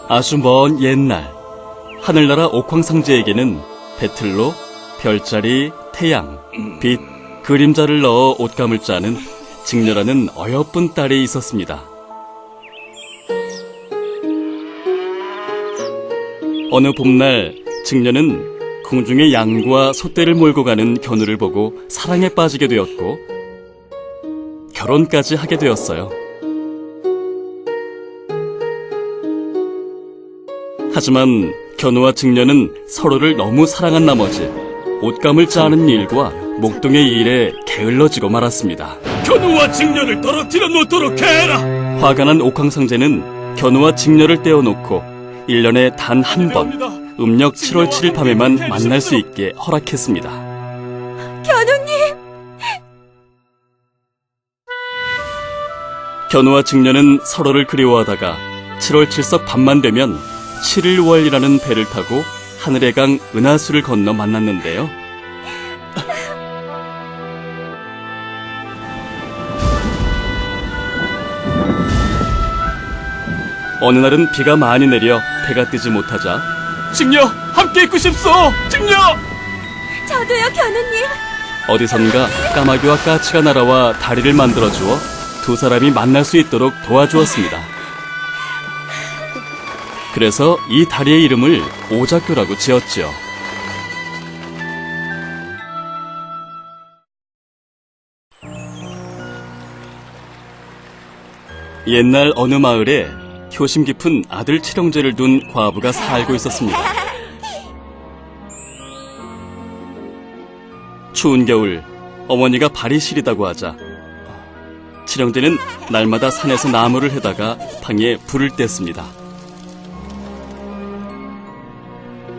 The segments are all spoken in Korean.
아주 먼 옛날 하늘나라 옥황상제에게는 배틀로 별자리, 태양, 빛, 그림자를 넣어 옷감을 짜는 직녀라는 어여쁜 딸이 있었습니다. 어느 봄날 직녀는 궁중에 양과 소떼를 몰고 가는 견우를 보고 사랑에 빠지게 되었고 결혼까지 하게 되었어요. 하지만 견우와 직녀는 서로를 너무 사랑한 나머지 옷감을 짜는 일과 목동의 일에 게을러지고 말았습니다. 견우와 직녀를 떨어뜨려 놓도록 해라! 화가 난 옥황상제는 견우와 직녀를 떼어놓고 1년에 단 한 번 음력 7월 7일 밤에만 만날 수 있게 허락했습니다. 견우님! 견우와 직녀는 서로를 그리워하다가 7월 7석 밤만 되면 7일월이라는 배를 타고 하늘의 강 은하수를 건너 만났는데요. 어느 날은 비가 많이 내려 배가 뜨지 못하자 직녀! 함께 있고 싶소! 직녀! 저도요, 견우님. 어디선가 까마귀와 까치가 날아와 다리를 만들어주어 두 사람이 만날 수 있도록 도와주었습니다. 그래서 이 다리의 이름을 오작교라고 지었죠. 옛날 어느 마을에 효심 깊은 아들 칠형제를 둔 과부가 살고 있었습니다. 추운 겨울 어머니가 발이 시리다고 하자 칠형제는 날마다 산에서 나무를 해다가 방에 불을 뗐습니다.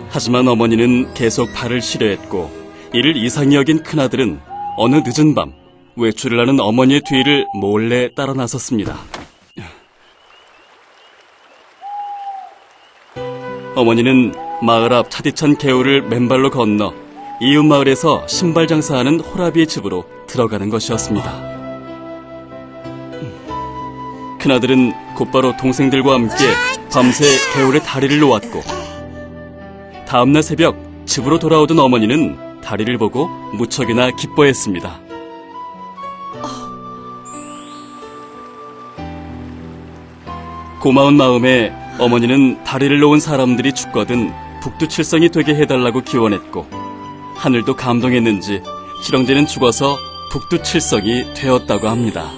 하지만 어머니는 계속 발을 시려했고 이를 이상히 여긴 큰아들은 어느 늦은 밤 외출을 하는 어머니의 뒤를 몰래 따라 나섰습니다. 어머니는 마을 앞 차디찬 개울을 맨발로 건너 이웃 마을에서 신발 장사하는 호라비의 집으로 들어가는 것이었습니다. 큰아들은 곧바로 동생들과 함께 밤새 개울에 다리를 놓았고 다음날 새벽 집으로 돌아오던 어머니는 다리를 보고 무척이나 기뻐했습니다. 고마운 마음에 어머니는 다리를 놓은 사람들이 죽거든 북두칠성이 되게 해달라고 기원했고 하늘도 감동했는지 칠형제는 죽어서 북두칠성이 되었다고 합니다.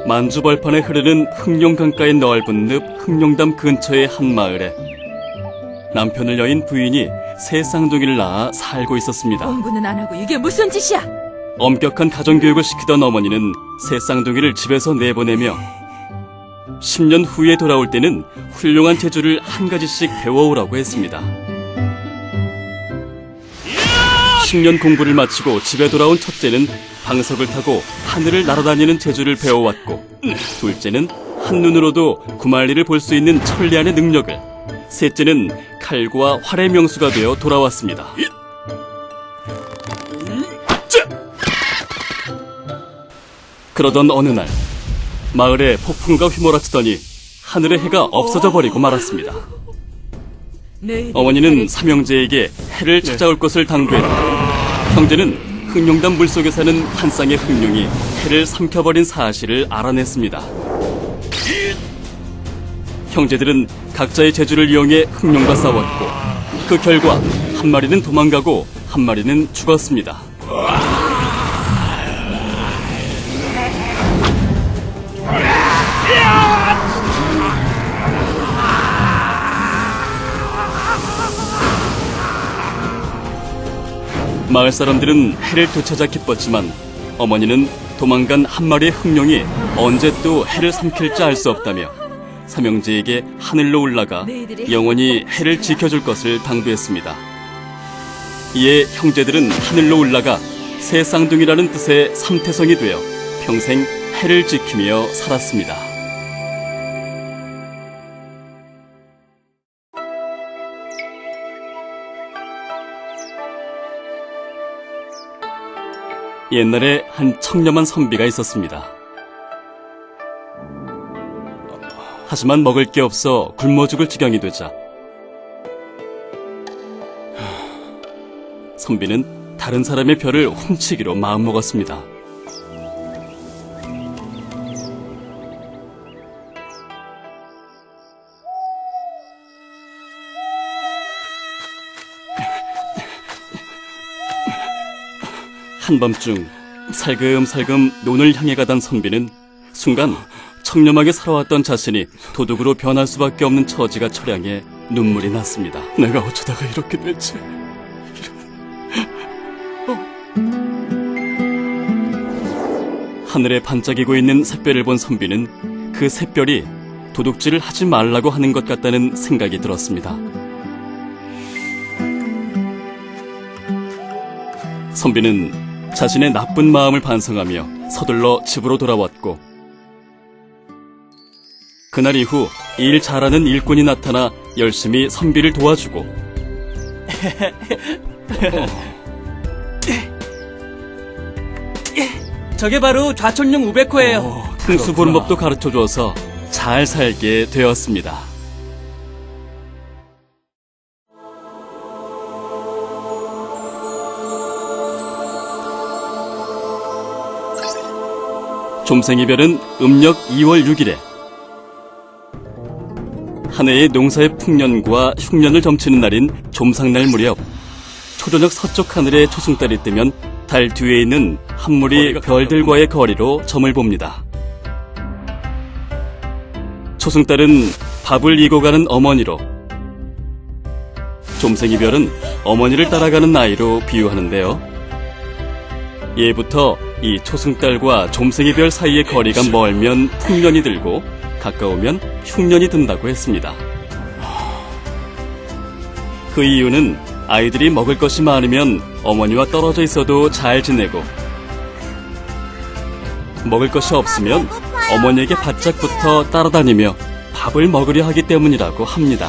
만주벌판에 흐르는 흑룡강가의 넓은 늪 흑룡담 근처의 한 마을에 남편을 여인 부인이 새 쌍둥이를 낳아 살고 있었습니다. 공부는 안 하고 이게 무슨 짓이야? 엄격한 가정교육을 시키던 어머니는 새 쌍둥이를 집에서 내보내며 10년 후에 돌아올 때는 훌륭한 재주를 한 가지씩 배워오라고 했습니다. 10년 공부를 마치고 집에 돌아온 첫째는 방석을 타고 하늘을 날아다니는 재주를 배워왔고 둘째는 한눈으로도 구말리를 볼 수 있는 천리안의 능력을 셋째는 칼과 활의 명수가 되어 돌아왔습니다. 그러던 어느 날 마을에 폭풍우가 휘몰아치더니 하늘의 해가 없어져 버리고 말았습니다. 어머니는 삼형제에게 해를 찾아올 것을 당부했고 형제는 흑룡담 물속에 사는 한 쌍의 흑룡이 해를 삼켜버린 사실을 알아냈습니다. 형제들은 각자의 재주를 이용해 흑룡과 싸웠고 그 결과 한 마리는 도망가고 한 마리는 죽었습니다. 마을 사람들은 해를 되찾아 기뻤지만 어머니는 도망간 한 마리의 흑룡이 언제 또 해를 삼킬지 알 수 없다며 삼형제에게 하늘로 올라가 영원히 해를 지켜줄 것을 당부했습니다. 이에 형제들은 하늘로 올라가 새 쌍둥이라는 뜻의 삼태성이 되어 평생 해를 지키며 살았습니다. 옛날에 한 청렴한 선비가 있었습니다. 하지만 먹을 게 없어 굶어 죽을 지경이 되자 선비는 다른 사람의 별을 훔치기로 마음먹었습니다. 한밤중 살금살금 논을 향해 가던 선비는 순간 청렴하게 살아왔던 자신이 도둑으로 변할 수밖에 없는 처지가 처량해 눈물이 났습니다. 내가 어쩌다가 이렇게 됐지? 하늘에 반짝이고 있는 샛별을 본 선비는 그 샛별이 도둑질을 하지 말라고 하는 것 같다는 생각이 들었습니다. 선비는 자신의 나쁜 마음을 반성하며 서둘러 집으로 돌아왔고 그날 이후 일 잘하는 일꾼이 나타나 열심히 선비를 도와주고 저게 바로 좌천용 우베코예요. 풍수 보는 법도 가르쳐줘서 잘 살게 되었습니다. 좀생이별은 음력 2월 6일에 한 해의 농사의 풍년과 흉년을 점치는 날인 좀상날 무렵 초저녁 서쪽 하늘에 초승달이 뜨면 달 뒤에 있는 한물이 별들과의 거리로 점을 봅니다. 초승달은 밥을 이고 가는 어머니로 좀생이별은 어머니를 따라가는 나이로 비유하는데요. 예부터 이 초승달과 좀생이별 사이의 거리가 멀면 풍년이 들고 가까우면 흉년이 든다고 했습니다. 그 이유는 아이들이 먹을 것이 많으면 어머니와 떨어져 있어도 잘 지내고 먹을 것이 없으면 어머니에게 바짝 붙어 따라다니며 밥을 먹으려 하기 때문이라고 합니다.